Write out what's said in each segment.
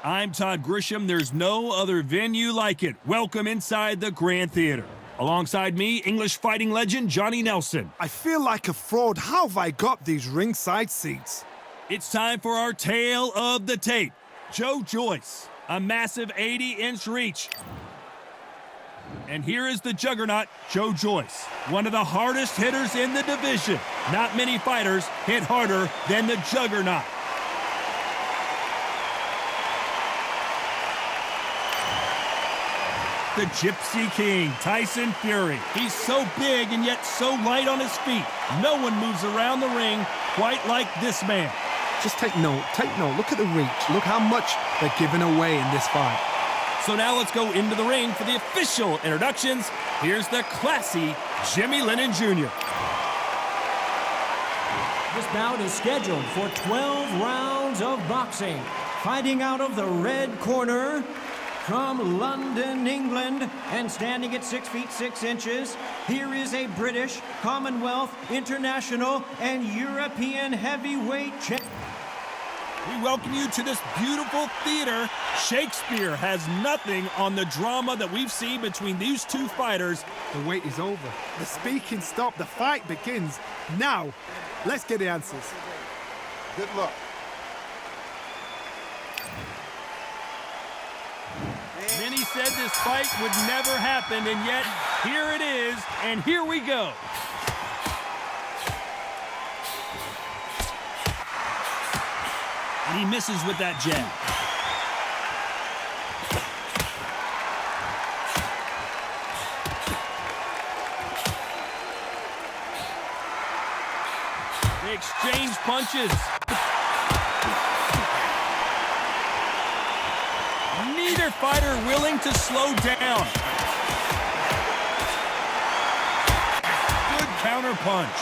I'm Todd Grisham. There's no other venue like it. Welcome inside the Grand Theater. Alongside me, English fighting legend Johnny Nelson. I feel like a fraud. How have I got these ringside seats? It's time for our tale of the tape. Joyce, a massive 80-inch reach. And here is the juggernaut, Joyce, one of the hardest hitters in the division. Not many fighters hit harder than the juggernaut. The Gypsy King, Tyson Fury. He's so big and yet so light on his feet. No one moves around the ring quite like this man. Just take note. Look at the reach. Look how much they're giving away in this fight. So now let's go into the ring for the official introductions. Here's the classy Jimmy Lennon Jr. This bout is scheduled for 12 rounds of boxing. Fighting out of the red corner, from London, England, and standing at 6 feet 6 inches, here is a British, Commonwealth, International, and European heavyweight champion. We welcome you to this beautiful theater. Shakespeare has nothing on the drama that we've seen between these two fighters. The wait is over. The speaking stopped. The fight begins. Now, let's get the answers. Good luck. Many said this fight would never happen, and yet here it is, and here we go. And he misses with that jab. They exchange punches. Neither fighter willing to slow down. Good counter punch.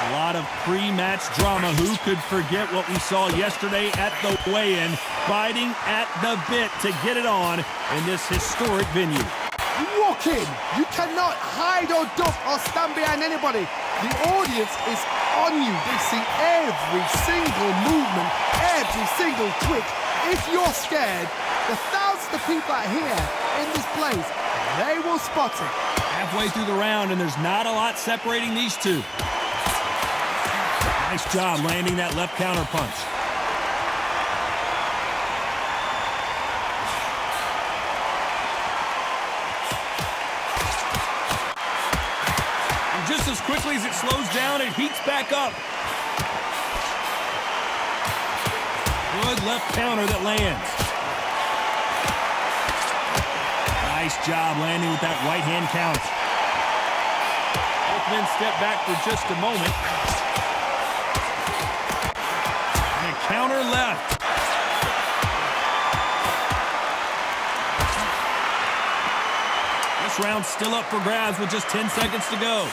A lot of pre-match drama. Who could forget what we saw yesterday at the weigh-in, biting at the bit to get it on in this historic venue. You walk in, you cannot hide or duck or stand behind anybody. The audience is on you. They see every single movement, every single twitch. If you're scared, the thousands of people out here in this place, they will spot it. Halfway through the round, and there's not a lot separating these two. Nice job landing that left counter punch. And just as quickly as it slows down, it heats back up. Good left counter that lands. Nice job landing with that right hand counter. Both men step back for just a moment. Counter left. This round's still up for grabs with just 10 seconds to go.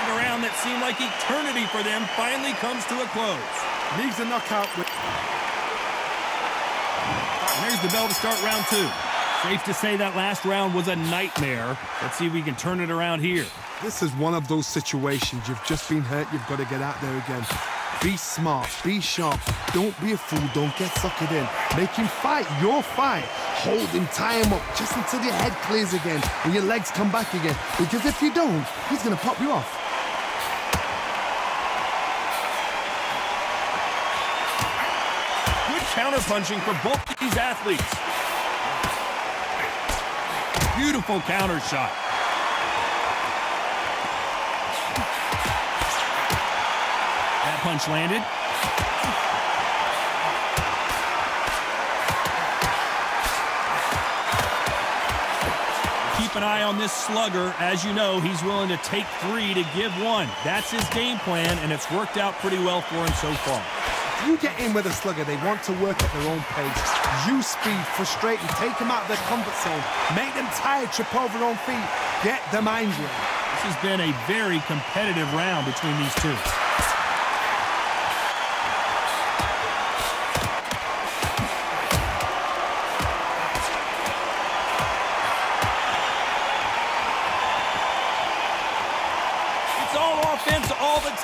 And a round that seemed like eternity for them finally comes to a close. Needs a knockout. And there's the bell to start round two. Safe to say that last round was a nightmare. Let's see if we can turn it around here. This is one of those situations. You've just been hurt. You've got to get out there again. Be smart. Be sharp. Don't be a fool. Don't get suckered in. Make him fight your fight. Hold him. Tie him up just until your head clears again and your legs come back again. Because if you don't, he's going to pop you off. Good counter-punching for both of these athletes. Beautiful counter shot. That punch landed. Keep an eye on this slugger. As you know, he's willing to take 3 to give 1. That's his game plan, and it's worked out pretty well for him so far. You get in with a slugger, they want to work at their own pace. Use speed, frustrate them, take them out of their comfort zone, make them tired, trip over their own feet, get them angry. This has been a very competitive round between these two.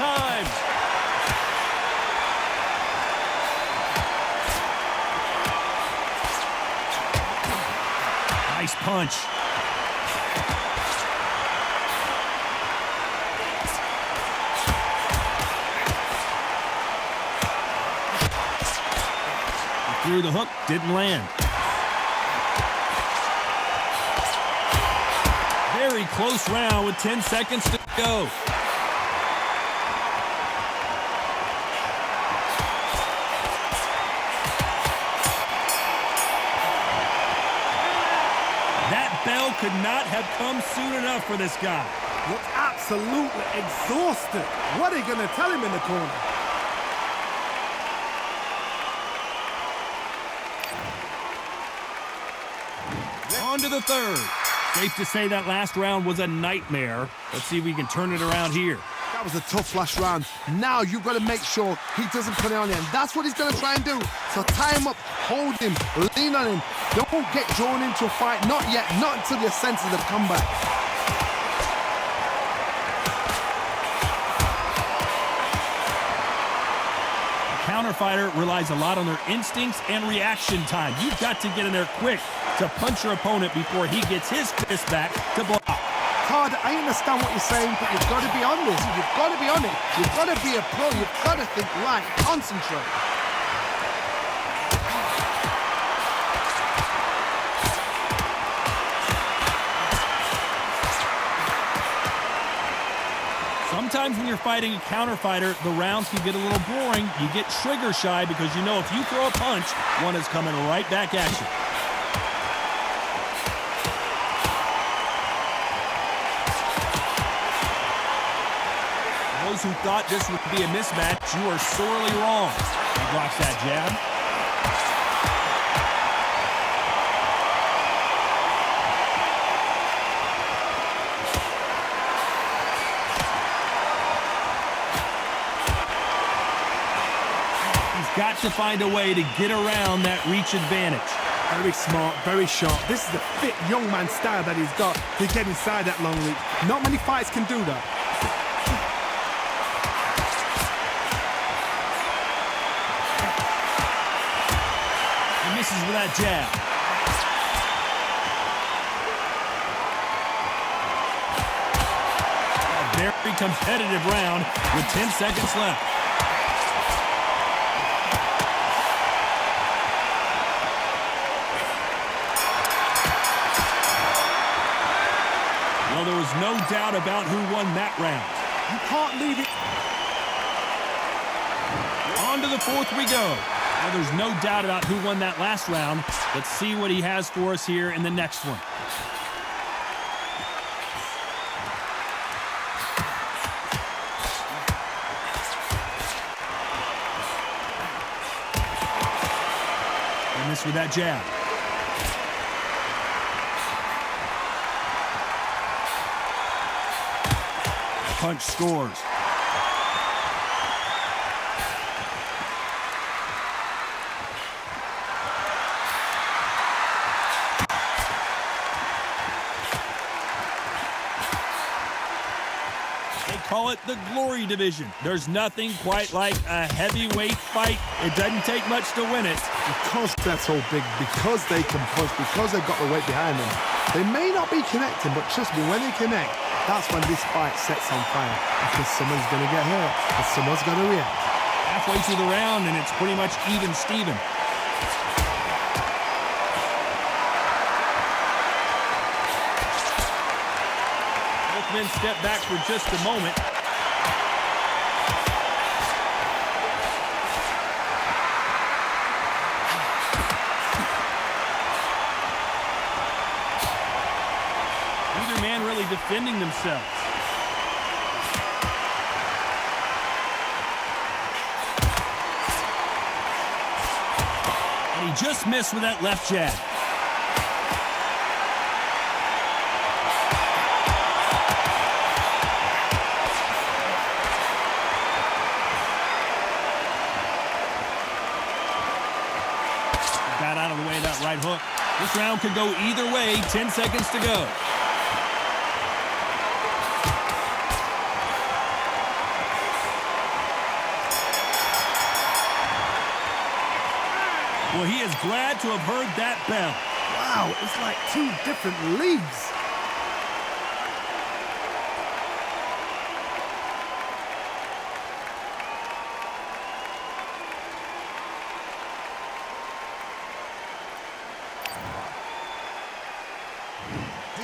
times. Nice punch. He threw the hook, didn't land. Very close round with 10 seconds to go. That bell could not have come soon enough for this guy. Looks absolutely exhausted. What are you going to tell him in the corner? On to the third. Safe to say that last round was a nightmare. Let's see if we can turn it around here. That was a tough last round. Now you've got to make sure he doesn't put it on you. And that's what he's going to try and do. So tie him up, hold him, lean on him. Don't get drawn into a fight. Not yet. Not until your senses have come back. Counter fighter relies a lot on their instincts and reaction time. You've got to get in there quick to punch your opponent before he gets his fist back to block. Todd, I understand what you're saying, but you've got to be on this. You've got to be on it. You've got to be a pro. You've got to think right. Concentrate. Sometimes when you're fighting a counter fighter, the rounds can get a little boring. You get trigger shy because you know if you throw a punch, one is coming right back at you. Those who thought this would be a mismatch, you are sorely wrong. He blocks that jab. Got to find a way to get around that reach advantage. Very smart, very sharp. This is the fit young man style that he's got to get inside that long reach. Not many fights can do that. He misses with that jab. A very competitive round with 10 seconds left. Well, there was no doubt about who won that round. You can't leave it. On to the fourth we go. Well, there's no doubt about who won that last round. Let's see what he has for us here in the next one. And this with that jab. Punch scores. They call it the glory division. There's nothing quite like a heavyweight fight. It doesn't take much to win it. Because they're so big, because they can punch, because they've got the weight behind them. They may not be connecting, but trust me, when they connect, that's when this fight sets on fire. Because someone's going to get hurt, and someone's going to react. Halfway through the round, and it's pretty much even Steven. Both men step back for just a moment. Neither man really defending themselves. And he just missed with that left jab. Got out of the way of that right hook. This round could go either way. 10 seconds to go. Well, he is glad to have heard that bell. Wow, it's like two different leagues.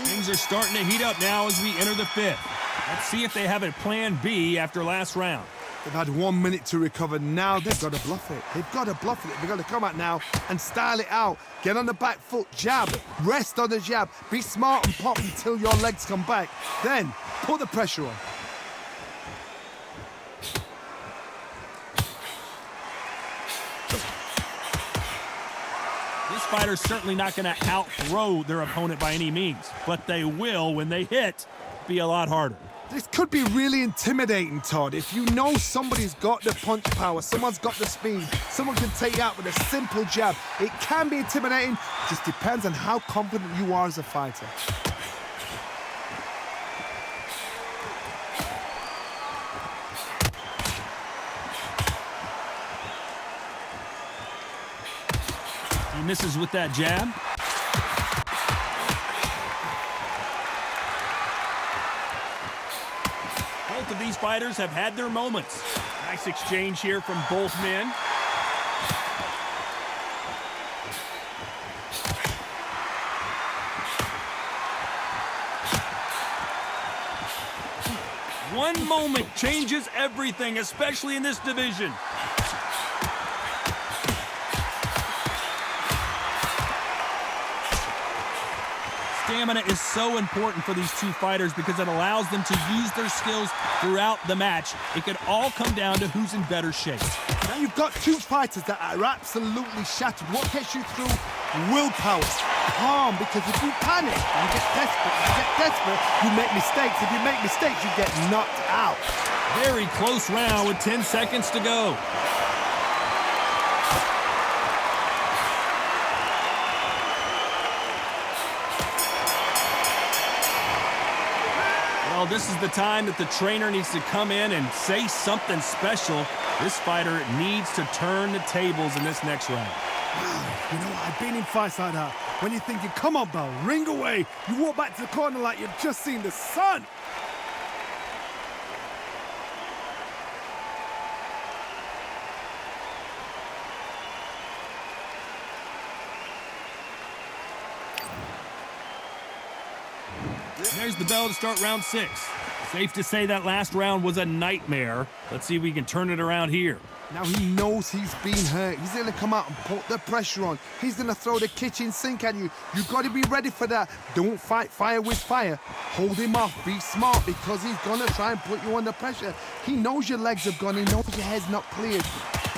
Things are starting to heat up now as we enter the fifth. Let's see if they have a plan B after last round. They've had 1 minute to recover. Now they've got to bluff it. They've got to bluff it. They've got to come out now and style it out. Get on the back foot, jab, rest on the jab. Be smart and pop until your legs come back. Then put the pressure on. This fighter's certainly not going to out-throw their opponent by any means, but they will, when they hit, be a lot harder. This could be really intimidating, Todd. If you know somebody's got the punch power, someone's got the speed, someone can take you out with a simple jab, it can be intimidating. Just depends on how confident you are as a fighter. He misses with that jab. Both of these fighters have had their moments. Nice exchange here from both men. One moment changes everything, especially in this division. Stamina is so important for these two fighters because it allows them to use their skills throughout the match. It could all come down to who's in better shape. Now you've got two fighters that are absolutely shattered. What gets you through? Willpower. Calm, because if you panic, you get desperate, you make mistakes. If you make mistakes, you get knocked out. Very close round with 10 seconds to go. Well, this is the time that the trainer needs to come in and say something special. This fighter needs to turn the tables in this next round. You know, I've been in fights like that. When you're thinking, come on, bell, ring away. You walk back to the corner like you've just seen the sun. There's the bell to start round 6. Safe to say that last round was a nightmare. Let's see if we can turn it around here. Now he knows he's been hurt. He's going to come out and put the pressure on. He's going to throw the kitchen sink at you. You've got to be ready for that. Don't fight fire with fire. Hold him off. Be smart because he's going to try and put you under pressure. He knows your legs have gone. He knows your head's not cleared.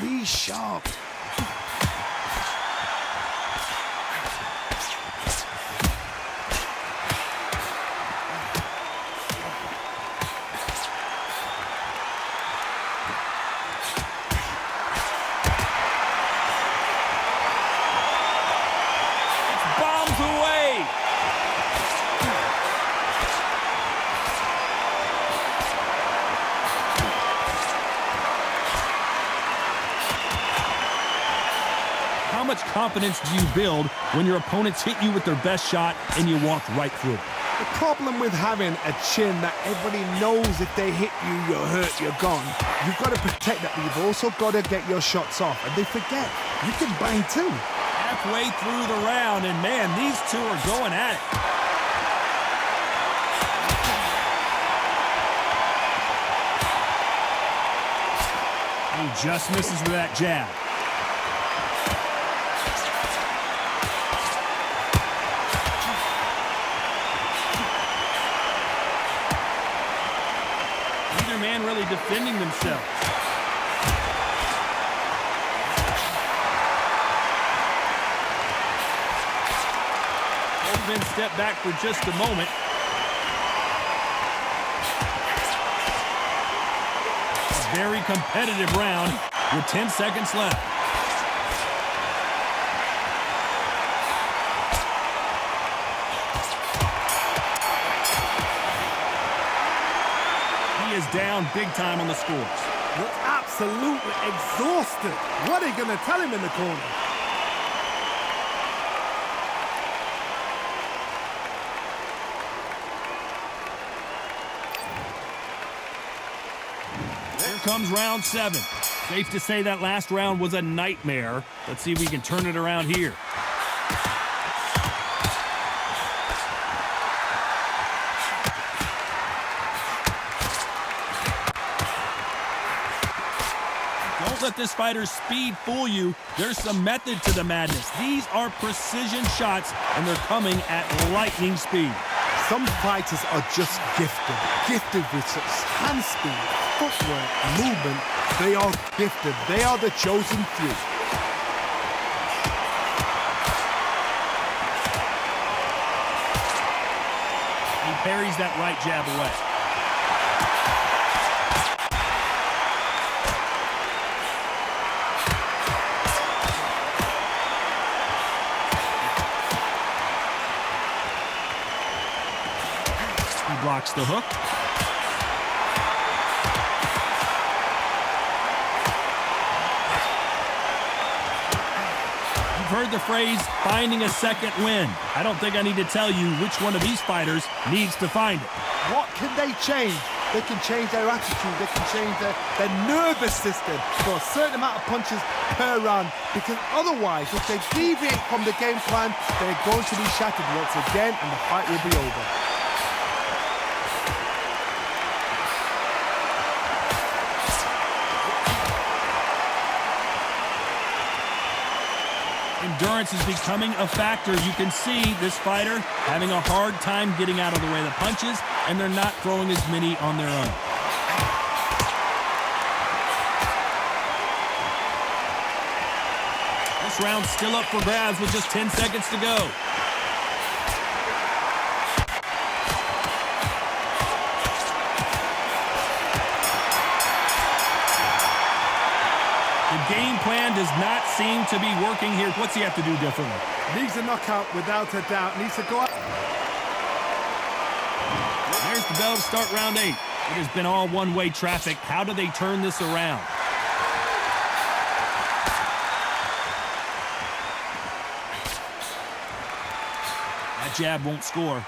Be sharp. How much confidence do you build when your opponents hit you with their best shot and you walk right through it? The problem with having a chin that everybody knows if they hit you, you're hurt, you're gone. You've got to protect that, but you've also got to get your shots off. And they forget, you can bang too. Halfway through the round, and man, these two are going at it. He just misses with that jab. Man really defending themselves. Both men step back for just a moment. A very competitive round with 10 seconds left. Is down big time on the scores. Looks absolutely exhausted. What are you going to tell him in the corner? comes round 7. Safe to say that last round was a nightmare. Let's see if we can turn it around here. Don't let this fighter's speed fool you. There's some method to the madness. These are precision shots, and they're coming at lightning speed. Some fighters are just gifted with such hand speed, footwork, movement. They are gifted. They are the chosen few. He parries that right jab away. Blocks the hook. You've heard the phrase, finding a second win. I don't think I need to tell you which one of these fighters needs to find it. What can they change? They can change their attitude. They can change their nervous system for a certain amount of punches per round. Because otherwise, if they deviate from the game plan, they're going to be shattered once again and the fight will be over. Endurance is becoming a factor. You can see this fighter having a hard time getting out of the way of the punches, and they're not throwing as many on their own. This round's still up for grabs with just 10 seconds to go. The game plan does not seem to be working here. What's he have to do differently? Needs a knockout without a doubt. Needs to go out. There's the bell to start round 8. It has been all one-way traffic. How do they turn this around? That jab won't score.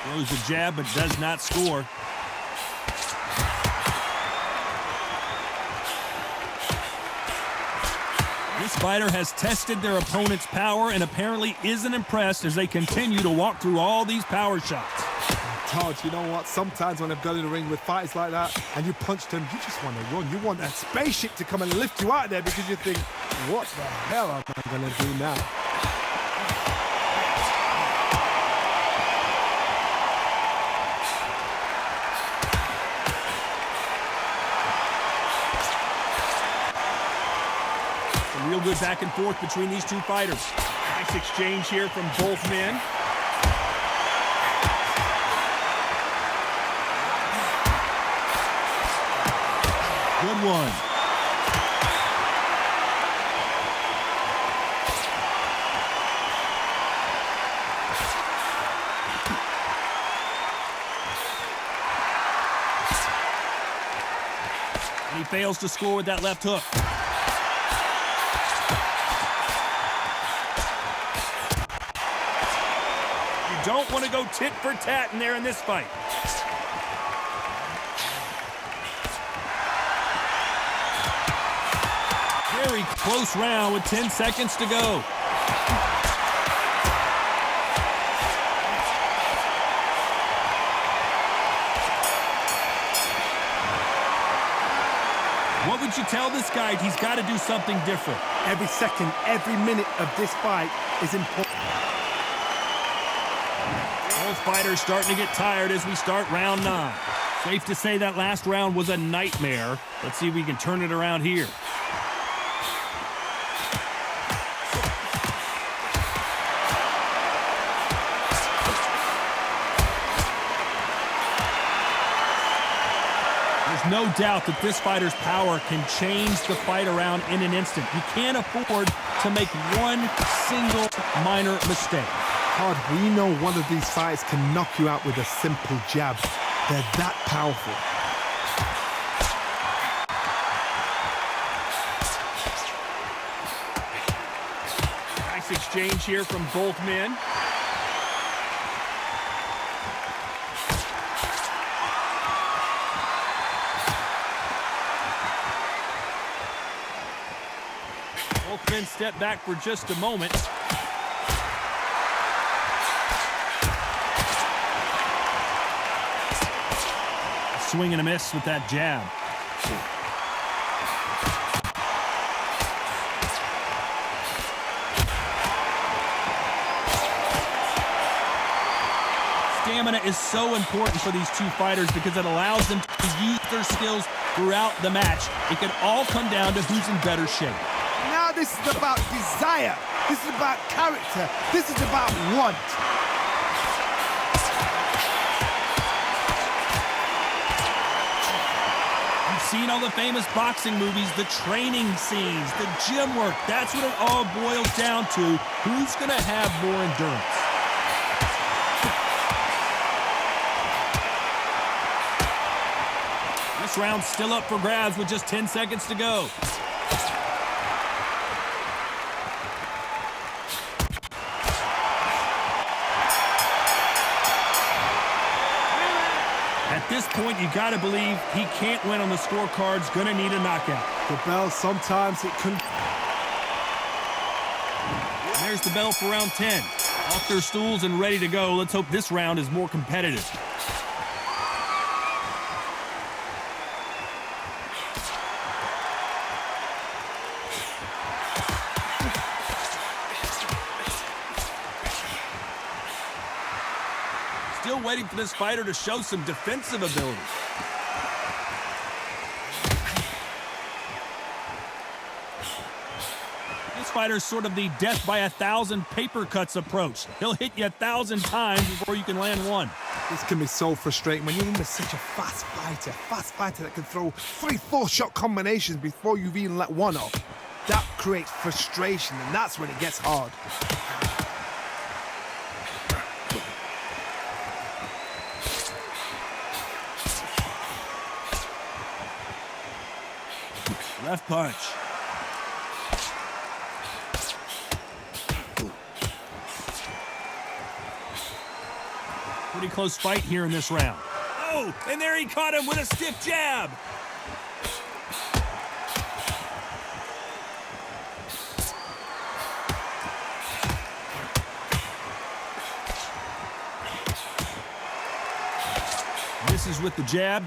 Throws a jab, but does not score. This fighter has tested their opponent's power and apparently isn't impressed as they continue to walk through all these power shots. Todd, you know what? Sometimes when I've got in the ring with fighters like that and you punch them, you just want to run. You want that spaceship to come and lift you out of there because you think, what the hell am I going to do now? Real good back and forth between these two fighters. Nice exchange here from both men. Good one. And he fails to score with that left hook. Don't want to go tit for tat in there in this fight. Very close round with 10 seconds to go. What would you tell this guy? He's got to do something different. Every second, every minute of this fight is important. Both fighters starting to get tired as we start round 9. Safe to say that last round was a nightmare. Let's see if we can turn it around here. There's no doubt that this fighter's power can change the fight around in an instant. You can't afford to make one single minor mistake. Todd, we know one of these fights can knock you out with a simple jab. They're that powerful. Nice exchange here from both men. Both men step back for just a moment. Swing and a miss with that jab. Stamina is so important for these two fighters because it allows them to use their skills throughout the match. It can all come down to who's in better shape. Now this is about desire. This is about character. This is about want. You've seen all the famous boxing movies, the training scenes, the gym work. That's what it all boils down to. Who's going to have more endurance? This round's still up for grabs with just 10 seconds to go. At this point, you got to believe he can't win on the scorecards. Going to need a knockout. The bell, sometimes it can... And there's the bell for round 10. Off their stools and ready to go. Let's hope this round is more competitive. Still waiting for this fighter to show some defensive ability. This fighter's sort of the death by 1,000 paper cuts approach. He'll hit you 1,000 times before you can land one. This can be so frustrating when you're in such a fast fighter that can throw 3-4 shot combinations before you've even let one off. That creates frustration, and that's when it gets hard. Left punch. Pretty close fight here in this round. Oh, and there he caught him with a stiff jab. Misses with the jab.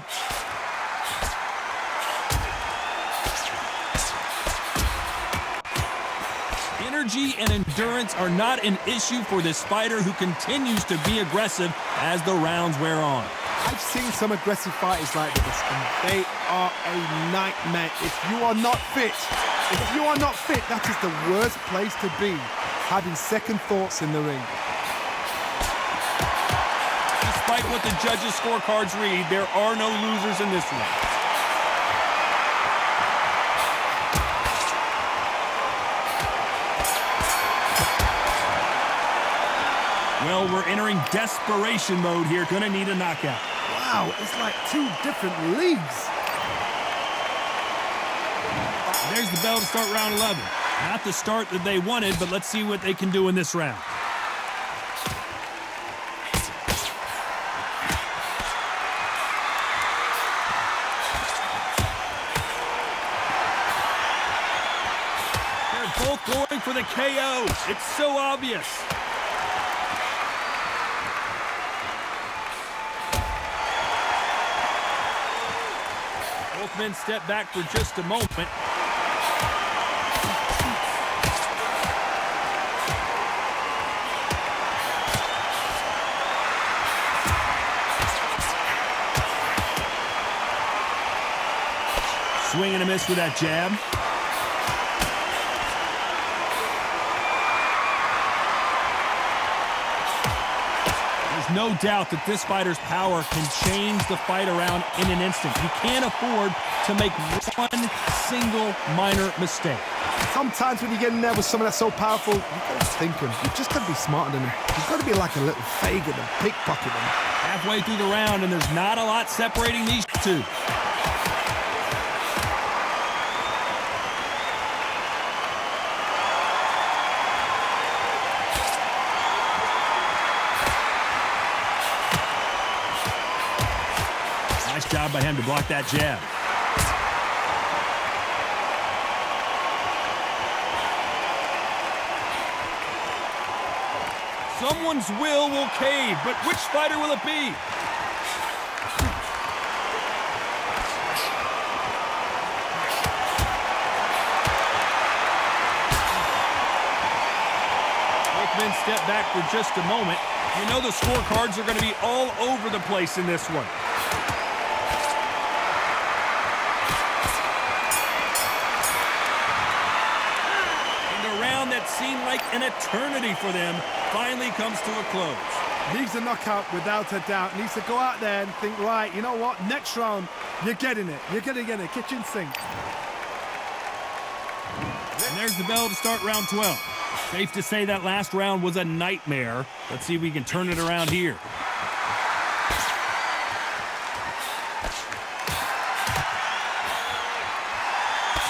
Energy and endurance are not an issue for this fighter who continues to be aggressive as the rounds wear on. I've seen some aggressive fighters like this, and they are a nightmare. If you are not fit, that is the worst place to be, having second thoughts in the ring. Despite what the judges' scorecards read, there are no losers in this one. Well, we're entering desperation mode here. Gonna need a knockout. Wow, it's like two different leagues. There's the bell to start round 11. Not the start that they wanted, but let's see what they can do in this round. They're both going for the KO. It's so obvious. Both men step back for just a moment. Swing and a miss with that jab. No doubt that this fighter's power can change the fight around in an instant. You can't afford to make one single minor mistake. Sometimes when you get in there with someone that's so powerful, you've got to think him. You've just got to be smarter than him. You've got to be like a little Fagin and pickpocket him. Halfway through the round, and there's not a lot separating these two. job by him to block that jab. Someone's will cave, but which fighter will it be? Both men step back for just a moment. You know the scorecards are going to be all over the place in this one. That seemed like an eternity for them finally comes to a close. Needs a knockout without a doubt. Needs to go out there and think, right, you know what, next round, you're getting it. You're going to get it, kitchen sink. And there's the bell to start round 12. Safe to say that last round was a nightmare. Let's see if we can turn it around here.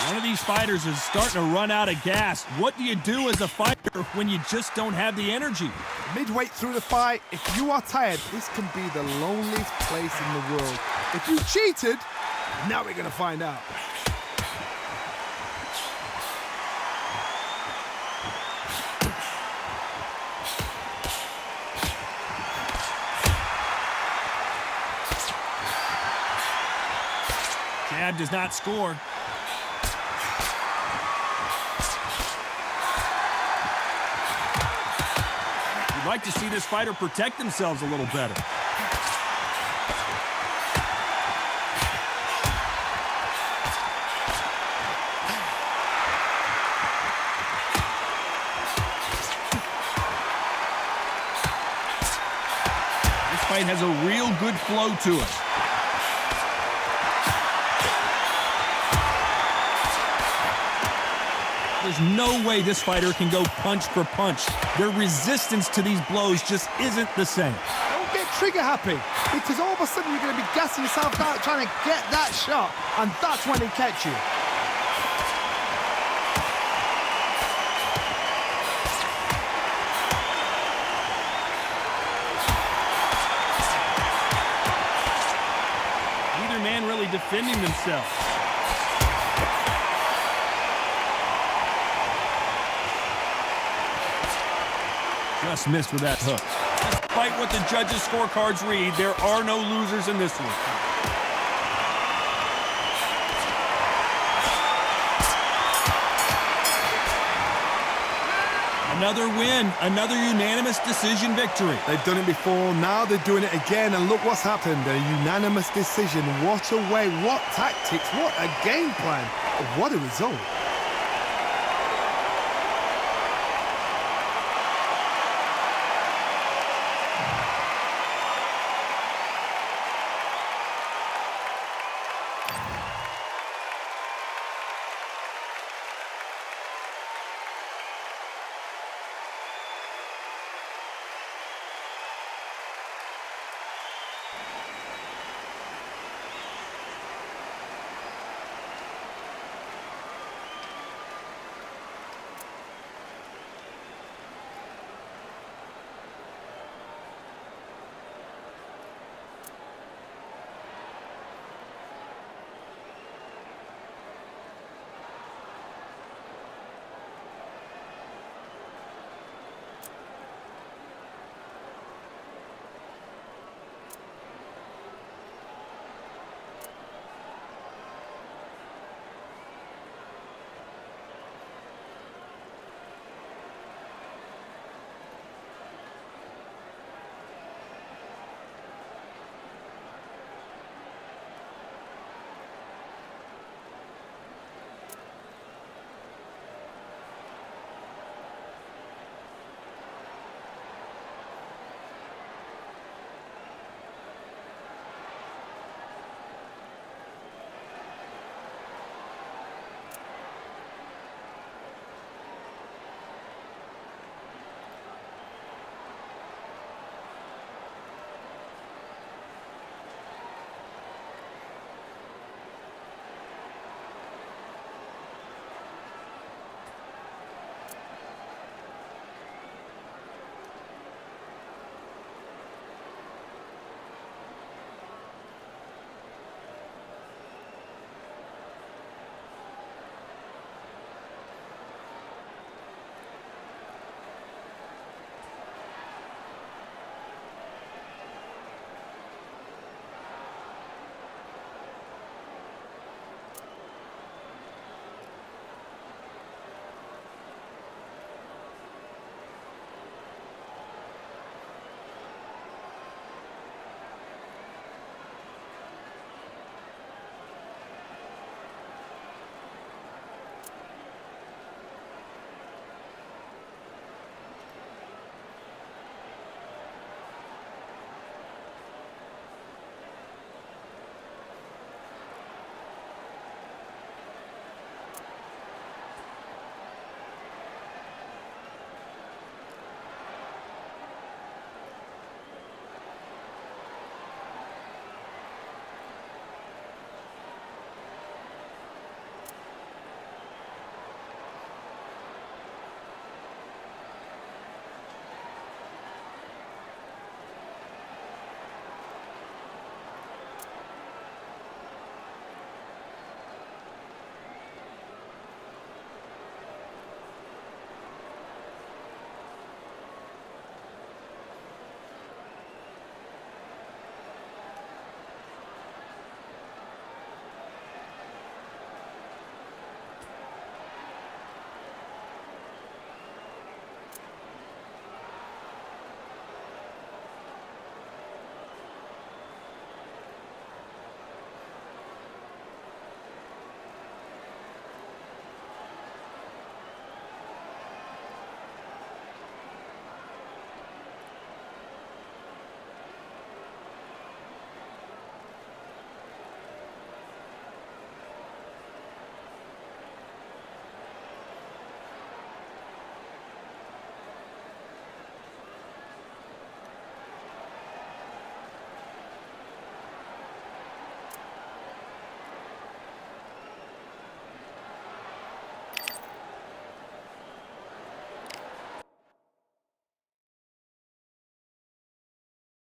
One of these fighters is starting to run out of gas. What do you do as a fighter when you just don't have the energy? Midway through the fight, if you are tired, this can be the loneliest place in the world. If you cheated, now we're going to find out. Jab does not score. You'd like to see this fighter protect themselves a little better. This fight has a real good flow to it. There's no way this fighter can go punch for punch. Their resistance to these blows just isn't the same. Don't get trigger happy, because all of a sudden you're going to be gassing yourself out trying to get that shot, and that's when they catch you. Neither man really defending themselves. Just missed with that hook. Despite what the judges' scorecards read, there are no losers in this one. Another win, another unanimous decision victory. They've done it before, now they're doing it again, and look what's happened. A unanimous decision. What a way, what tactics, what a game plan. What a result.